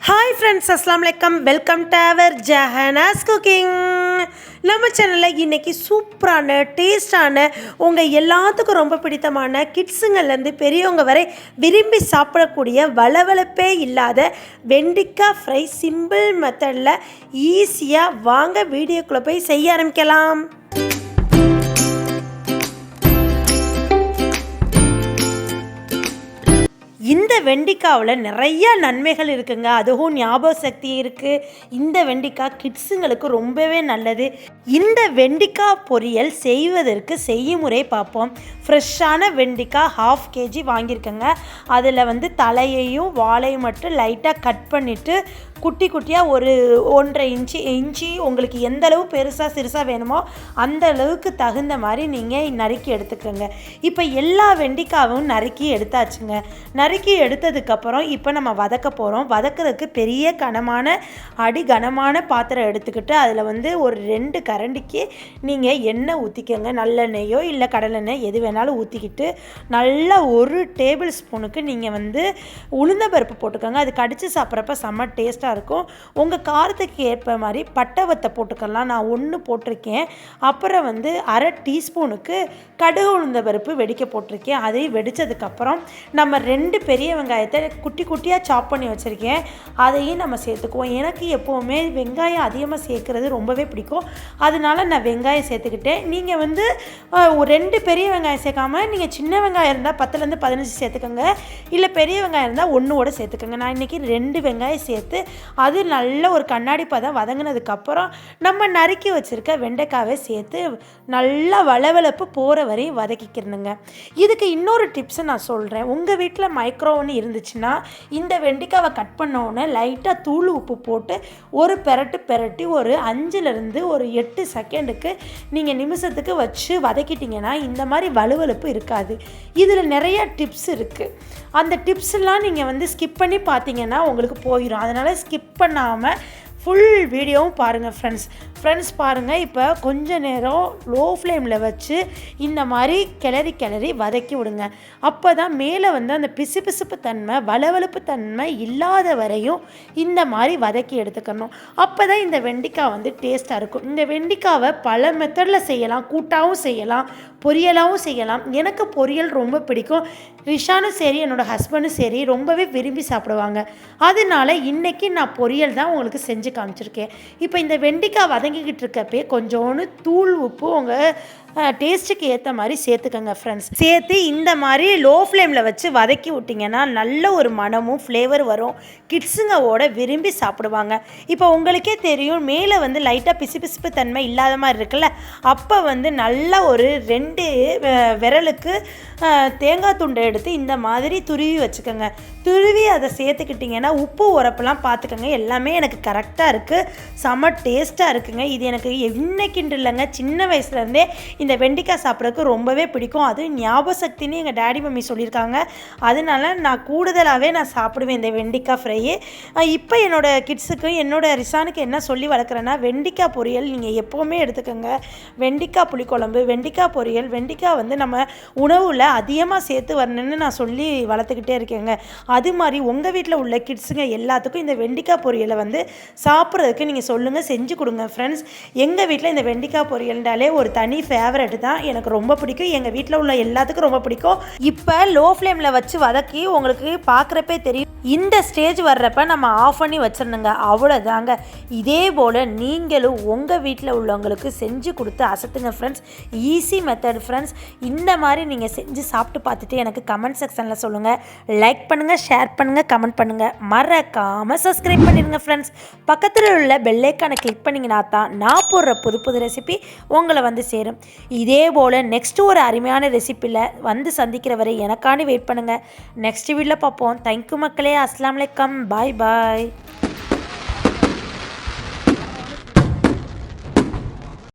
Hi friends, அஸ்ஸலாமு அலைக்கும். Welcome to our Jahanas cooking. நம்ம சேனலில் இன்றைக்கி சூப்பரான டேஸ்டான உங்கள் எல்லாத்துக்கும் ரொம்ப பிடித்தமான கிட்ஸுங்கள்லேருந்து பெரியவங்க வரை விரும்பி சாப்பிடக்கூடிய வளவளப்பே இல்லாத வெண்டைக்காய் ஃப்ரை சிம்பிள் மெத்தடில் ஈஸியாக வாங்க வீடியோக்குள்ளே போய் செய்ய ஆரம்பிக்கலாம். இந்த வெண்டைக்காவில் நிறைய நன்மைகள் இருக்குங்க. அதுவும் ஞாபக சக்தி இருக்குது. இந்த வெண்டைக்காய் கிட்ஸுங்களுக்கு ரொம்பவே நல்லது. இந்த வெண்டைக்காய் பொரியல் செய்வதற்கு செய்முறை பார்ப்போம். ஃப்ரெஷ்ஷான வெண்டைக்காய் 1/2 kg வாங்கியிருக்கேங்க. அதில் தலையையும் வாழையும் மட்டும் லைட்டாக கட் பண்ணிவிட்டு குட்டி குட்டியாக ஒரு 1.5 இன்ச்சு உங்களுக்கு எந்த அளவு பெருசாக சிறுசாக வேணுமோ அந்த அளவுக்கு தகுந்த மாதிரி நீங்கள் நறுக்கி எடுத்துக்கோங்க. இப்போ எல்லா வெண்டைக்காவும் நறுக்கி எடுத்தாச்சுங்க. நறுக்கி எடுத்ததுக்கப்புறம் இப்போ நம்ம வதக்க போகிறோம். வதக்கிறதுக்கு பெரிய கனமான பாத்திரம் எடுத்துக்கிட்டு அதில் ஒரு 2 கரண்டிக்கு நீங்கள் எண்ணெய் ஊற்றிக்கோங்க. நல்லெண்ணெயோ இல்லை கடலெண்ணெய் எது வேணாலும் ஊற்றிக்கிட்டு நல்லா 1 டேபிள் ஸ்பூனுக்கு நீங்கள் உளுந்தம்பருப்பு போட்டுக்கோங்க. அது கடித்து சாப்பிட்றப்ப செம்ம டேஸ்ட்டாக இருக்கும். உங்கள் காரத்துக்கு ஏற்ப மாதிரி பட்டை வத்தை போட்டுக்கலாம். நான் 1 போட்டிருக்கேன். அப்புறம் 1/2 டீஸ்பூனுக்கு கடுகு உளுந்தம்பருப்பு வெடிக்க போட்டிருக்கேன். அதை வெடித்ததுக்கப்புறம் நம்ம 2 பெரிய வெங்காயத்தை குட்டி குட்டியாக சாப் பண்ணி வச்சுருக்கேன். அதையும் நம்ம சேர்த்துக்குவோம். எனக்கு எப்போவுமே வெங்காயம் அதிகமாக சேர்க்குறது ரொம்பவே பிடிக்கும். அதனால நான் வெங்காயம் சேர்த்துக்கிட்டேன். நீங்கள் 2 பெரிய வெங்காயம் சேர்க்காமல் நீங்கள் சின்ன வெங்காயம் இருந்தால் 10லேருந்து 15 சேர்த்துக்கோங்க. இல்லை பெரிய வெங்காயம் இருந்தால் 1 சேர்த்துக்கோங்க. நான் இன்றைக்கி 2 வெங்காயம் சேர்த்து அது நல்ல ஒரு கண்ணாடி பதம் வதங்கினதுக்கப்புறம் நம்ம நறுக்கி வச்சுருக்க வெண்டைக்காவை சேர்த்து நல்லா வளவளப்பு போகிற வரையும் வதக்கிக்கிறணுங்க. இதுக்கு இன்னொரு டிப்ஸை நான் சொல்கிறேன். உங்கள் வீட்டில் மைக்ரோவன் இருந்துச்சுன்னா இந்த வெண்டைக்காவை கட் பண்ணோன்னே லைட்டாக தூள் உப்பு போட்டு ஒரு பெரட்டி ஒரு 5லேருந்து ஒரு 8 செகண்டுக்கு நீங்கள் நிமிஷத்துக்கு வச்சு வதக்கிட்டிங்கன்னா இந்த மாதிரி வலுவலுப்பு இருக்காது. இதில் நிறைய டிப்ஸ் இருக்குது. அந்த டிப்ஸ்லாம் நீங்கள் ஸ்கிப் பண்ணி பார்த்தீங்கன்னா உங்களுக்கு போயிடும். அதனால் ஸ்கிப் பண்ணாமல் ஃபுல் வீடியோவும் பாருங்கள் ஃப்ரெண்ட்ஸ் பாருங்கள். இப்போ கொஞ்ச நேரம் லோ ஃப்ளேமில் வச்சு இந்த மாதிரி கிளறி வதக்கி விடுங்க. அப்போ தான் மேலே அந்த பிசுபிசுப்பு தன்மை வளவளப்பு தன்மை இல்லாத வரையும் இந்த மாதிரி வதக்கி எடுத்துக்கணும். அப்போ தான் இந்த வெண்டைக்காய் டேஸ்ட்டாக இருக்கும். இந்த வெண்டைக்காவை பல மெத்தடில் செய்யலாம். கூட்டாகவும் செய்யலாம், பொரியலாகவும் செய்யலாம். எனக்கு பொரியல் ரொம்ப பிடிக்கும். ரிஷானும் சரி என்னோடய ஹஸ்பண்டும் சரி ரொம்பவே விரும்பி சாப்பிடுவாங்க. அதனால இன்றைக்கி நான் பொரியல் தான் உங்களுக்கு செஞ்சு காமிச்சிருக்கேன். இப்போ இந்த வெண்டைக்காய் வதங்கிக்கிட்டு இருக்கப்பே கொஞ்சோன்னு தூள் உப்பு உங்கள் டேஸ்ட்டுக்கு ஏற்ற மாதிரி சேர்த்துக்கோங்க ஃப்ரெண்ட்ஸ். சேர்த்து இந்த மாதிரி லோ ஃப்ளேமில் வச்சு வதக்கி விட்டிங்கன்னா நல்ல ஒரு மனமும் ஃப்ளேவர் வரும். கிட்ஸுங்களோட விரும்பி சாப்பிடுவாங்க. இப்போ உங்களுக்கே தெரியும் மேலே லைட்டாக பிசுபிசுப்பு தன்மை இல்லாத மாதிரி இருக்குல்ல. அப்போ நல்லா ஒரு 2 விரலுக்கு தேங்காய் துண்டை எடுத்து இந்த மாதிரி துருவி வச்சுக்கோங்க. துருவி அதை சேர்த்துக்கிட்டிங்கன்னா உப்பு உரப்பெல்லாம் பார்த்துக்கோங்க. எல்லாமே எனக்கு கரெக்டாக இருக்குது. செம்ம டேஸ்ட்டாக இருக்குங்க. இது எனக்கு இன்னைக்குன்று இல்லைங்க, சின்ன வயசுலேருந்தே இந்த வெண்டைக்காய் சாப்பிட்றதுக்கு ரொம்பவே பிடிக்கும். அது ஞாபக சக்தின்னு எங்கள் டேடி மம்மி சொல்லியிருக்காங்க. அதனால நான் கூடுதலாகவே சாப்பிடுவேன் இந்த வெண்டைக்காய் ஃப்ரையை. இப்போ என்னோடய கிட்ஸுக்கு என்னோடய ரிசானுக்கு என்ன சொல்லி வளர்க்குறேன்னா வெண்டைக்காய் பொரியல் நீங்கள் எப்போவுமே எடுத்துக்கோங்க. வெண்டைக்காய் புளிக்குழம்பு, வெண்டைக்காய் பொரியல், வெண்டைக்காய் நம்ம உணவில் அதிகமாக சேர்த்து வரணுன்னு நான் சொல்லி வளர்த்துக்கிட்டே இருக்கேங்க. அது மாதிரி உங்கள் வீட்டில் உள்ள கிட்ஸுங்க எல்லாத்துக்கும் இந்த வெண்டைக்காய் பொரியலை சாப்பிட்றதுக்கு நீங்கள் சொல்லுங்கள், செஞ்சு கொடுங்க ஃப்ரெண்ட்ஸ். எங்கள் வீட்டில் இந்த வெண்டைக்காய் பொரியல்னாலே ஒரு தனி ஃபேவரட் தான். எனக்கு ரொம்ப பிடிக்கும். எங்கள் வீட்டில் உள்ள எல்லாத்துக்கும் ரொம்ப பிடிக்கும். இப்போ லோ ஃப்ளேமில் வச்சு வதக்கி உங்களுக்கு பார்க்குறப்பே தெரியும். இந்த ஸ்டேஜ் வர்றப்ப நம்ம ஆஃப் பண்ணி வச்சிடணுங்க. அவ்வளோதாங்க. இதே போல் நீங்களும் உங்கள் வீட்டில் உள்ளவங்களுக்கு செஞ்சு கொடுத்து அசத்துங்க ஃப்ரெண்ட்ஸ். Easy method friends. இந்த மாதிரி நீங்கள் செஞ்சு சாப்பிட்டு பார்த்துட்டு எனக்கு கமெண்ட் செக்ஷனில் சொல்லுங்கள். லைக் பண்ணுங்கள், ஷேர் பண்ணுங்கள், கமெண்ட் பண்ணுங்கள். மறக்காமல் சப்ஸ்கிரைப் பண்ணிடுங்க ஃப்ரெண்ட்ஸ். பக்கத்தில் உள்ள பெல் ஐக்கானை கிளிக் பண்ணிங்கன்னா தான் நான் போடுற புது ரெசிபி உங்களை சேரும். இதே போல் நெக்ஸ்ட் ஒரு அருமையான ரெசிப்பியில் சந்திக்கிற வரை எனக்காண்டி வெயிட் பண்ணுங்கள். நெக்ஸ்ட் வீடியோவில் பார்ப்போம். தேங்க்யூ மக்களே. அஸ்ஸலாமு அலைக்கும். பாய்.